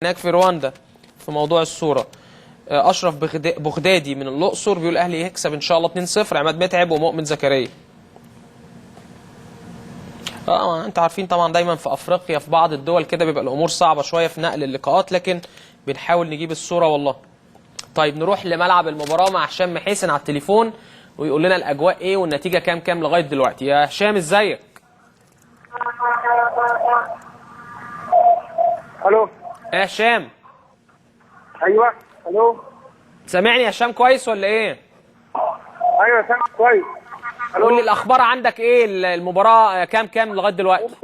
هناك في رواندا في موضوع الصورة. أشرف بغدادي من الأقصر بيقول الأهلي يكسب إن شاء الله 2-0. عماد متعب ومؤمن زكريا. أنت عارفين طبعا دايما في أفريقيا في بعض الدول كده بيبقى الأمور صعبة شوية في نقل اللقاءات، لكن بنحاول نجيب الصورة والله. طيب نروح لملعب المباراة مع هشام محيسن على التليفون ويقول لنا الأجواء إيه والنتيجة كام لغاية دلوقتي. يا هشام إزيك؟ الو يا هشام. ايوه الو. سامعني يا هشام كويس ولا ايه؟ ايوه سامع كويس. قول لي الاخبار عندك ايه؟ المباراه كام لغايه دلوقتي؟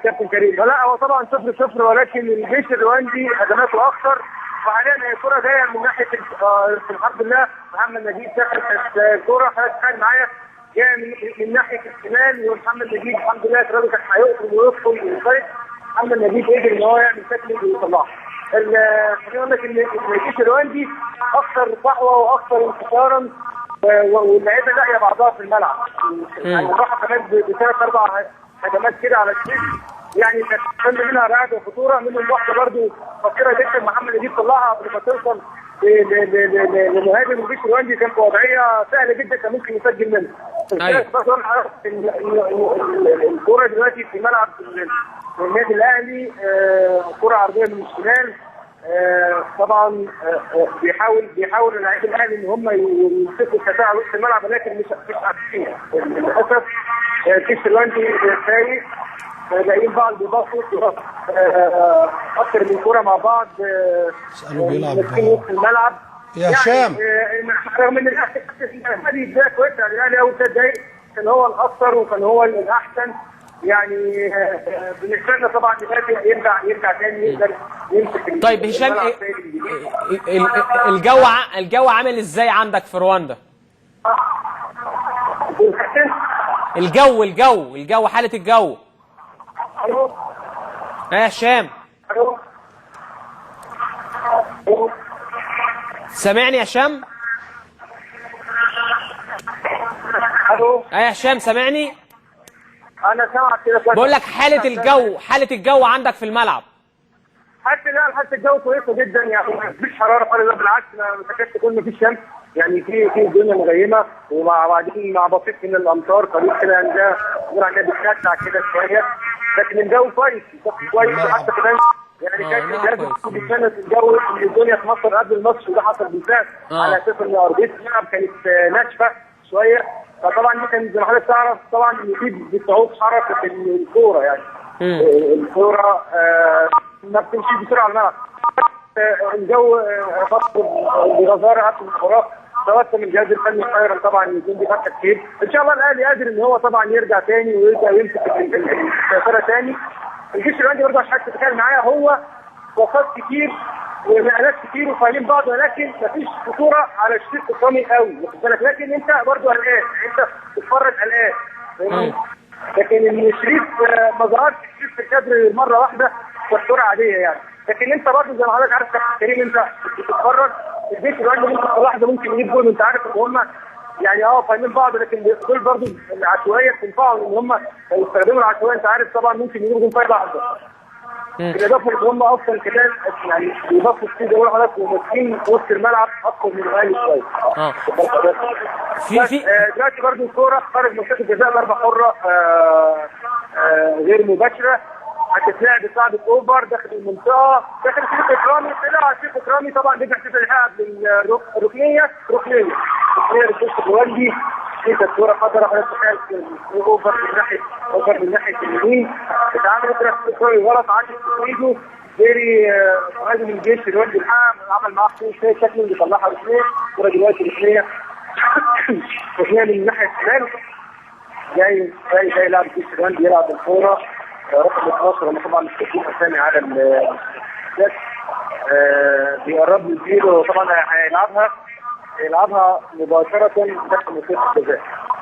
كابتن كريم. لا هو طبعا 0-0 ولكن الجيش الرواندي هجماته اكثر، وحاليا هي الكره جايه من ناحيه الحمد لله محمد نجيب دخل الكره. حضرتك معايا جايه من ناحيه الشمال، ومحمد نجيب الحمد لله الراجل كان هيقفل ويدخل ويفايت. محمد نجيب قدر ان هو يعمل تاكلينج ويطلعها. خليني اقول لك ان الجيش الرواندي اكثر صحوه واكثر انتشارا، واللعيبه لاقيه بعضها في الملعب. يعني راحوا كمان بثلاث اربع هجمات كده على الشيء، يعني كان منها رعد وخطوره، منهم واحده برده خطيره جدا محمد نجيب طلعها قبل ما توصل لمهاجم الجيش الرواندي. كان في وضعيه سهله جدا كان ممكن يسجل منها. ايوه الكوره دلوقتي في ملعب النادي الاهلي، كره عرضيه من الشمال. طبعا بيحاول اللاعبين الاهلي ان هم يمسكوا التفاعل وسط الملعب، ولكن مش عارفين للاسف. الجيش الرواندي سايق، لاقيين بعض بيباصوا اكثر من كوره مع بعض. بيلعب وسط الملعب يا هشام. رغم ان هذه بدايه كويسه على الاهلي. اول 3 دقائق كان هو الاكثر وكان هو الاحسن، يعني بالنسبه لنا طبعا دلوقتي يرجع تاني يقدر يمسك. طيب هشام، الجو عامل ازاي عندك في رواندا؟ الجو حاله الجو. الو يا هشام. الو سامعني يا هشام؟ الو يا هشام سامعني؟ انا سامعك كده كويس. بقول لك حاله الجو عندك في الملعب. حالة الجو كويسه جدا، يعني مفيش حراره خالص، بالعكس ما تكادش تكون مفيش شمس، يعني في الدنيا مغيمه، وبعدين مع بسيط من الامطار قليل كده، يعني ده عندنا بتشجع كده شويه، لكن الجو كويس حتى كمان. يعني كان لازم بسنه الجو الدنيا في مصر قبل الماتش، وده حصل بالفعل على اساس ان ارضيه الملعب كانت ناشفه شويه، فطبعا دي كان زي ما حضرتك تعرف طبعا يفيد بصعوبه حركه الكوره. يعني الكوره ما بتمشيش بسرعه على الملعب. الجو خاص بغزاره قبل المباراه، توسم الجهاز الفني خيرا طبعا يكون بفتح كتير. ان شاء الله الاهلي قادر ان هو طبعا يرجع تاني ويرجع يمسك السيطره تاني. الجيش الرواندي برضه عشان تتكلم معايا، هو وقات كتير ونقلات كتير وفاهمين بعض، ولكن مفيش خطوره على الشريط القومي قوي، واخد بالك؟ لكن انت برضه قلقان، انت بتتفرج قلقان، لكن الشريط ما ظهرش الشريط في الكادر مره واحده كصوره عاديه يعني. لكن انت برضه زي ما حضرتك عارف يا كريم، انت بتتفرج الجيش الرواندي ممكن في لحظه ممكن يجيب جول، انت عارف ان هم يعني فاهمين بعض، لكن دول برضه العشوائيه بتنفعهم ان هم يستخدموا العشوائيه، انت عارف طبعا ممكن يجيبوا جول في اي لحظه. بالاضافه ان هم اصلا كمان يعني بيضافوا كتير زي ما حضرتك وماسكين وسط الملعب اكثر من الاهلي شويه. في دلوقتي برضه الكوره خارج منطقه الجزاء ضربه حره غير مباشره، هتتلعب بصعب اوفر داخل المنطقه، داخل شريف اكرامي. طلع شريف اكرامي طبعا رجع شريف الحق بالركنيه للجيش الرواندي. في الكوره خطره على اوفر من ناحيه اليمين، اتعملت ركنيه غلط عادي ايده غيري مهاجم الجيش الرواندي الحق عمل معاه شيء شكله بيطلعها ركنيه. الكوره دلوقتي ركنيه من الناحيه الشمال، جاي لاعب الجيش الرواندي يلعب الكوره رقم 12. هم طبعا مش كاتبين اسامي على الشاشه، بيقرب له الزيرو، طبعا هيلعبها مباشره داخل منطقه الجزاء،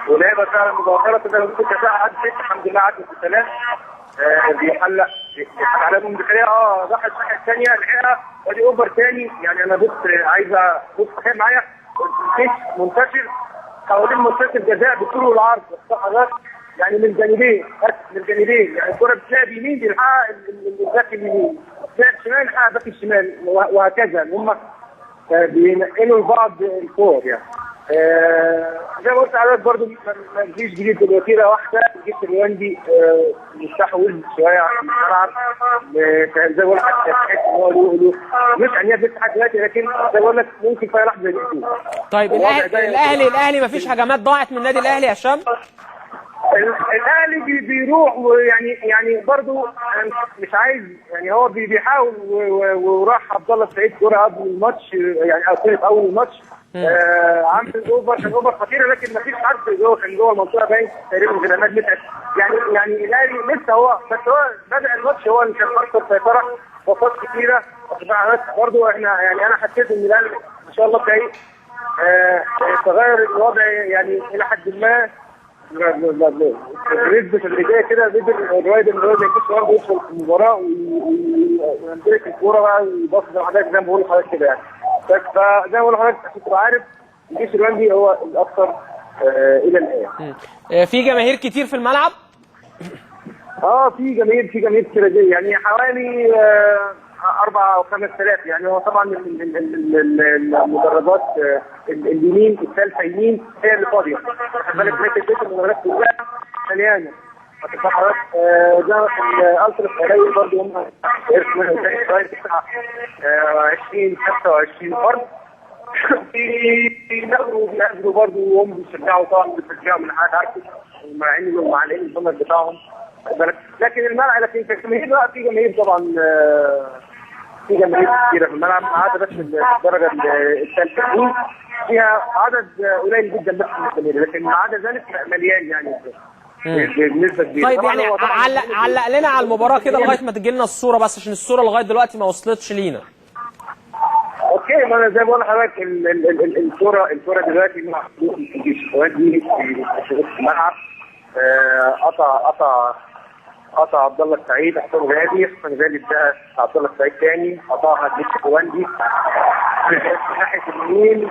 ولعبها فعلا مباشره داخل منطقه الجزاء. عدت الحمد لله عدت بسلام. بيحلق على من بكريه راحت الناحيه الثانيه لحقها، ودي اوفر ثاني. يعني انا عايزه تخيل معايا منتشر حوالين منطقه الجزاء بالطول والعرض، يعني من الجانبين بس، من الجانبين، يعني الكره بتلاقي بيمين بيلحقها الباك اليمين، بتلاقي الشمال يلحقها الباك الشمال، وهكذا هم بينقلوا لبعض الكور يعني. زي ما قلت لحضرتك برضه ما فيش جديد بالوتيره واحده، الجيش الرواندي مستحوذ شويه على الملعب، زي ما بقول لك تحس ان هو له مش عنيف لسه لحد دلوقتي، لكن زي ما بقول لك ممكن في لحظه يجي. طيب الاهلي ما فيش هجمات ضاعت من النادي الاهلي يا هشام؟ الاهلي بيروح يعني برضه مش عايز، يعني هو بيحاول وراح عبد الله السعيد كوره قبل الماتش، يعني او في اول الماتش عامل اوفر، كان اوفر خطيره، لكن ما فيش حد كان جوه المنطقه باين تقريبا غير عماد متعب. يعني الاهلي لسه هو، بس هو بدا الماتش هو اللي كان اكثر سيطره وفاص كثيره. برضه احنا يعني انا حسيت ان الاهلي ان شاء الله جاي تغير الوضع يعني الى حد ما نسبة تدريجية كده، الرايد ان هو ما يكونش برضه يدخل في المباراة ويمتلك الكورة بقى ويبص زي ما حضرتك زي ما بقول لحضرتك كده يعني. بس فزي ما بقول لحضرتك عشان تبقى عارف الجيش الرواندي هو الأكثر إلى الآن. في جماهير كتير في الملعب؟ في جماهير كتير جدا، يعني حوالي 4 أو 5,000. يعني هو طبعا المدرجات اليمين الثالثه يمين هي اللي فاضيه، خد بالك بيت المدرجات كلها مليانه. هتبقى حضرتك ده الالتراس قليل برضه، هم 20 25 فرد بينزلوا برضه، وهم بيشجعوا طبعا، بيشجعوا من حاجات عارفه معلقين البنر بتاعهم، خد بالك. لكن الملعب كجماهير بقى في جماهير طبعا، في جماهير كثيره في الملعب، ما عدا بس الدرجه الثالثه دي فيها عدد قليل جدا بس من الجماهير، لكن عدا ذلك مليان يعني بنسبه كبيره. طيب يعني علق لنا على المباراه كده لغايه ما تجي لنا الصوره، بس عشان الصوره لغايه دلوقتي ما وصلتش لينا. اوكي، ما انا زي ما بقول لحضرتك الكوره دلوقتي مع الجيش الرواندي في الملعب، قطع عبد الله السعيد، حسام غالي اداها عبد الله السعيد ثاني، قطعها الجيش الرواندي ناحيه اليمين،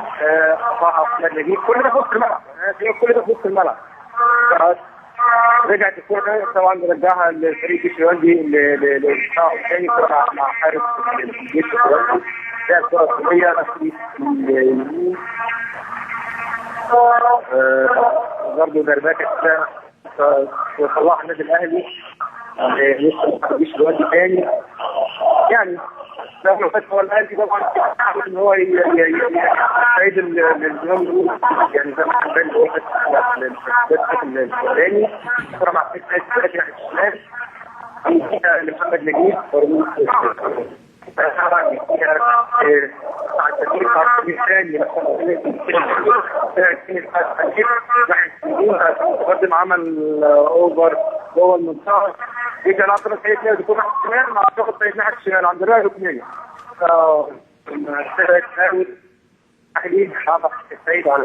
قطعها احمد نجيب، كل ده في وسط الملعب. رجعت الكوره طبعا رجعها لفريق الجيش الرواندي للدفاع الثاني، كوره مع حارس الجيش الرواندي، ده الكوره الطوليه اليمين، برضه دربكه وصلاح النادي الاهلي لسه ما جيش الوادي ثاني. يعني هو الاهلي طبعا ان هو يعيد الانضمام الاولى، يعني زي ما كان باين الثاني كره مع الثالث ناحيه الشمال لمحمد نجيب قدم عمل اوفر جوه المنطقه، دي كان عطله سيد نادي بيكون ناحيه الشمال مع شغل سيد ناحيه الشمال عند الرايه الركنيه. تحاول تحديد عطف السيد على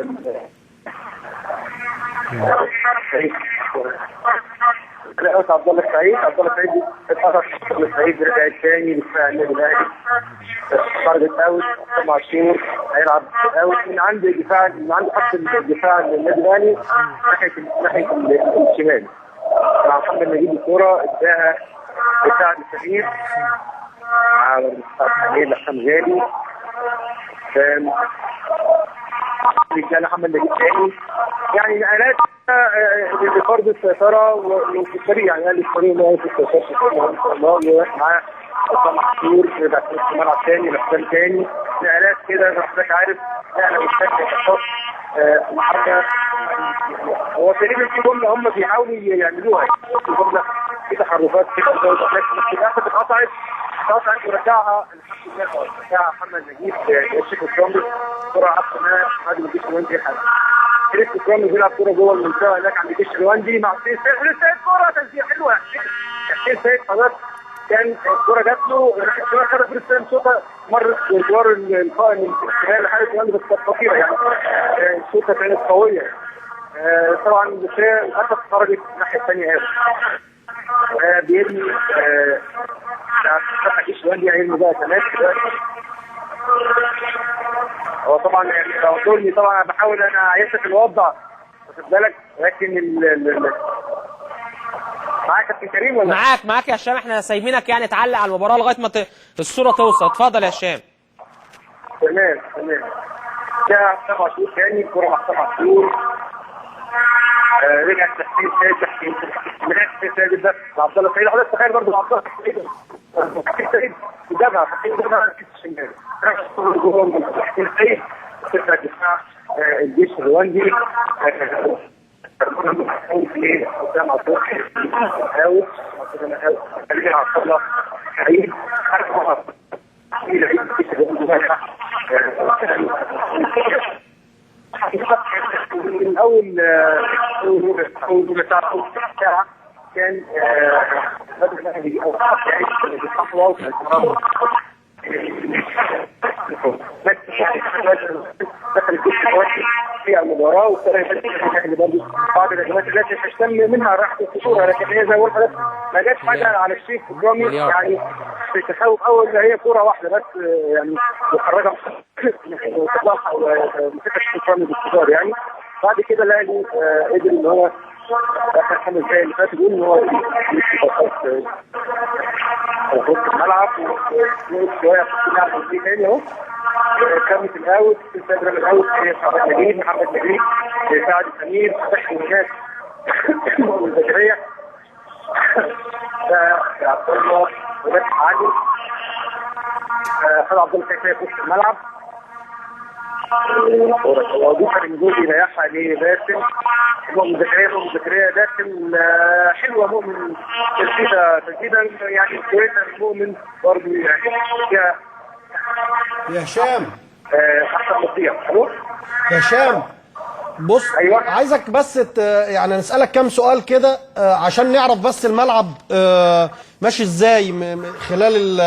عبد الله السعيد اتحرك عبد الله السعيد رجع الثاني لدفاع النادي الاهلي، خرج الاوت مع شور هيلعب اوت من عند خط الدفاع النادي الاهلي ناحيه الشمال، مع محمد نجيب الكوره اداها بتاع السفير على حسام غالي، كان محمد نجيب ثاني. يعني نقلات لفرض السيطره والفريق، يعني قال الفريق ما في السيطره ان شاء الله، يروح معاه حسام محمود يرجع في الملعب ثاني لحسام ثاني، نقلات كده حضرتك عارف نقله بالشكل حاجه هو تقريبا في جمله هم بيحاولوا يعملوها، جمله في تحركات كده، لكن في الاخر اتقطعت ورجعها الحمد لله، رجعها محمد نجيب الشيخ الكرامي، كره عطنا هذه الجيش الرواندي كريس الكرامي بيلعب كوره جوه المنطقه هناك عند الجيش الرواندي مع سيد كوره تسديده حلوه. سيد حضرتك كان الكوره جات له الكوره خدت فريستايم شوطه مرت جوار القائم من خلال حارس الرواندي، بس كانت خطيره يعني الشوطه كانت قويه. طبعا للاسف خرجت الناحيه الثانيه بيرمي الجيش الرواندي هيرمي بقى كمان هو طبعا يعني لو طبعا بحاول انا اعيشك الوضع واخد بالك، لكن معاك يا كابتن كريم ولا؟ معاك يا هشام، احنا سايبينك يعني تعلق على المباراه لغايه ما الصوره توصل. اتفضل يا هشام. تمام. ده 7 شهور تاني، الكوره مع 7 شهور. رجع التحكيم تاني، تحكيم ساجد ده عبد الله سعيد. حضرتك تخيل برضه عبد الله سعيد جابها تحكيم الشمال. تحكيم سعيد تسعة دفاع الجيش الرواندي. قدام عبد الله عبد الله سعيد من اول ساعه كان بدر الاهلي او بالصحوه دخل الجيش في المباراه، وابتدى برضه بعض الهجمات التي تشتم منها راحه الخطوره، لكن هي زي ما قلت ما جاتش حاجه على الشيخ الرامي يعني في تخوف. اول هي كوره واحده بس يعني مخرجه وطلعها ومسكها الشيخ الرامي باستمرار يعني. بعد كده الاهلي قدر ان هو اخر 5 دقايق اللي فاتوا دول ان هو في الملعب وشويه في اللعب دي تاني اهو. كمت الاوت في الفجر الاوت محمد نجيب سعد سمير فتحي الناس والبشريه عبد الله وفتحي علي خد عبد الله سعيد في الملعب. وضيفه النجوم يريحها لباسم مؤمن زكريا داخل حلوه. مؤمن تسديده يعني كويسه. مؤمن برضه يعني يا هشام احسن مصير. الو يا هشام، بص أيوة. عايزك بس يعني نسألك كام سؤال كده عشان نعرف بس الملعب ماشي ازاي خلال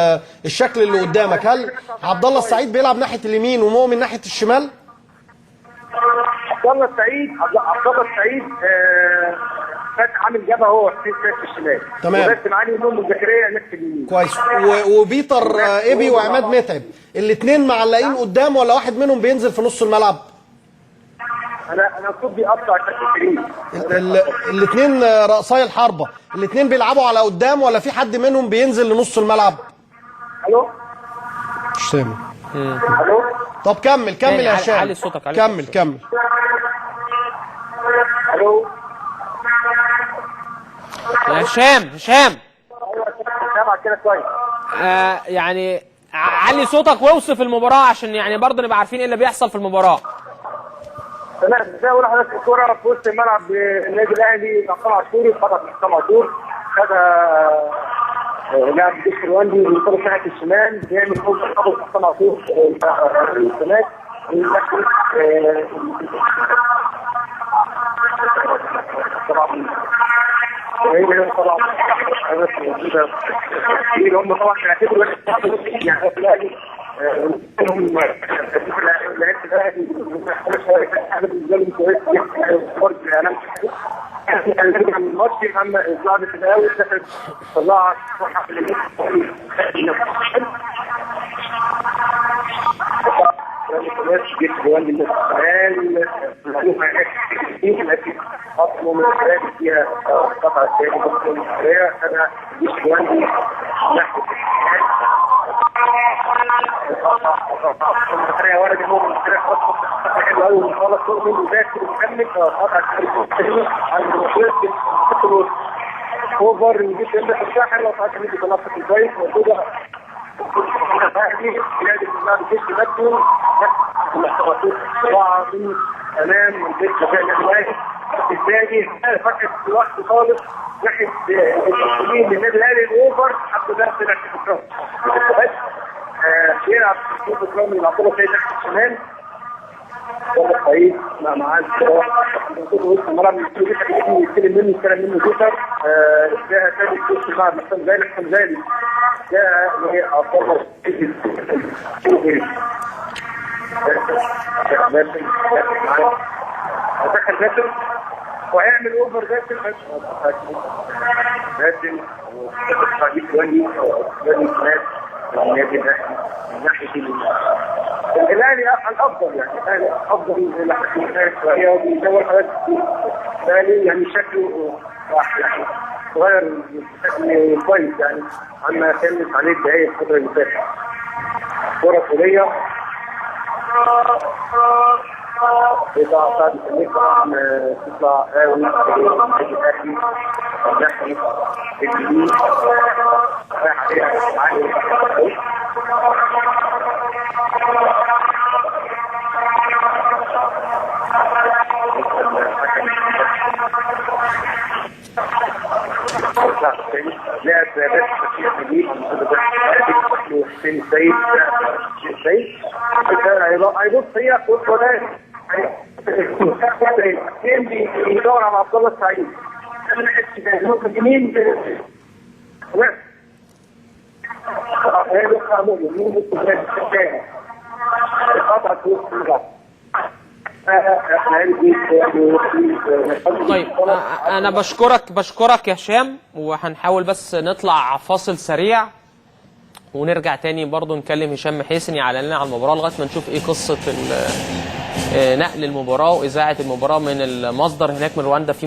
الشكل اللي قدامك. هل عبد الله السعيد بيلعب ناحية اليمين ومؤمن ناحية الشمال؟ عبد الله السعيد عامل جبهه هو في الشمال. تمام. وباسم علي ومؤمن زكريا نفس اليمين. كويس. وبيتر ايبي وعماد متعب الاثنين معلقين قدام ولا واحد منهم بينزل في نص الملعب؟ انا صوت بيقطع كابتن كريم. الاثنين رأساي الحربة، الاثنين بيلعبوا على قدام ولا في حد منهم بينزل لنص الملعب؟ الو مش سامع. الو طب كمل يا هشام. علي صوتك. كمل. الو يا هشام. ايوه سامعك كده كويس. يعني علي صوتك واوصف المباراه عشان يعني برضه نبقى عارفين ايه اللي بيحصل في المباراه. تمام. زي ما بقول لحضرتك الكوره في وسط الملعب النادي الاهلي حسام عاشور خطأ حسام عاشور خدها لاعب الجيش الرواندي من طرف ناحيه الشمال بيعمل فوز خطأ حسام عاشور السماك طبعا هم طبعا بيعتبروا يعني الاهلي هم لعيبه الاهلي حاجه بالنسبه لهم كويس فرق اعلام من الماتش. اما لعبه الاول دخلت طلعت صحه اصله من الحاجات فيها قطع الثاني بس المسؤوليه انا مش جواندي ناحيه الحياه ورد المؤمن حلو قوي خالص فوق منه داخل ومكمل قطع الثاني عند المشروع اوفر نجيب في الساحل وقطع الثاني بتنفس كويس موجوده بلاد الجيش تمثل الاحترافات طبعا من امام البيت مكان الواحد الثاني فكت في الوقت خالص ناحيه المسؤولين من النادي الاهلي الاوفر حتى ده طلع في الكره بيلعب في الكره من عبد الله سعيد ناحيه الشمال والله كويس معاه الكره وسط الملعب يستلم منه جوتر جاء ثاني في وسط الملعب حسام غالي جاء وهي عبد الله دخل باسم وهيعمل اوفر باسم من ناحيه الاهلي الافضل يعني الاهلي افضل من ناحيه شويه وبيدور حاجات الاهلي يعني شكله يعني صغير بشكل كويس يعني عما كانت عليه الدقايق الفتره اللي فاتت. كره طوليه يطلع سعد السمير طبعا تطلع قوي الاهلي الداخلي الجديد رايح عليها عالي. لعب بس تشكيل جديد حسين السيد هيبص هي ولا يدور على عبد الله السعيد ممكن يمين طيب انا بشكرك يا هشام، وهنحاول بس نطلع فاصل سريع ونرجع تاني برضو نكلم هشام محيسن يعلن لنا على المباراه لغايه ما نشوف ايه قصه نقل المباراه واذاعه المباراه من المصدر هناك من رواندا. في